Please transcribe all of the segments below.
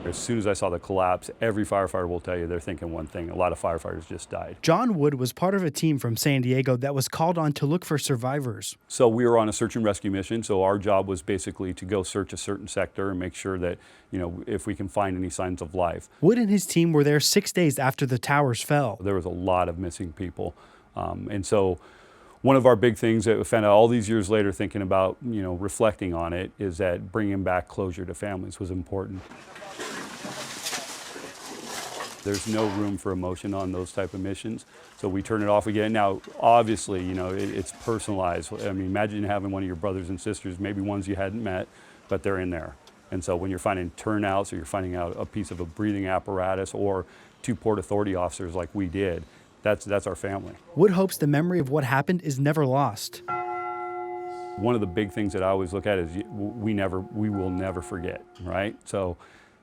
As soon as I saw the collapse, every firefighter will tell you they're thinking one thing. A lot of firefighters just died. John Wood was part of a team from San Diego that was called on to look for survivors. So we were on a search and rescue mission. So our job was basically to go search a certain sector and make sure that, if we can find any signs of life. Wood and his team were there 6 days after the towers fell. There was a lot of missing people. And so one of our big things that we found out all these years later, thinking about, reflecting on it, is that bringing back closure to families was important. There's no room for emotion on those type of missions, so we turn it off again. Now, obviously, it's personalized. I mean, imagine having one of your brothers and sisters, maybe ones you hadn't met, but they're in there. And so when you're finding turnouts or you're finding out a piece of a breathing apparatus or 2 Port Authority officers like we did, that's our family. Wood hopes the memory of what happened is never lost. One of the big things that I always look at is we will never forget, right? So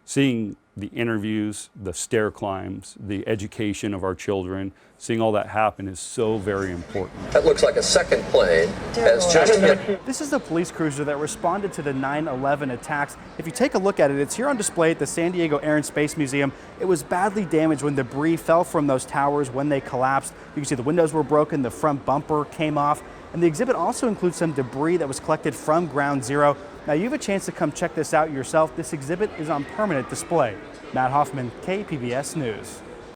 seeing the interviews, the stair climbs, the education of our children, seeing all that happen is so very important. That looks like a second plane has just hit. This is the police cruiser that responded to the 9/11 attacks. If you take a look at it, it's here on display at the San Diego Air and Space Museum. It was badly damaged when debris fell from those towers when they collapsed. You can see the windows were broken, the front bumper came off, and the exhibit also includes some debris that was collected from Ground Zero. Now you have a chance to come check this out yourself. This exhibit is on permanent display. Matt Hoffman, KPBS News.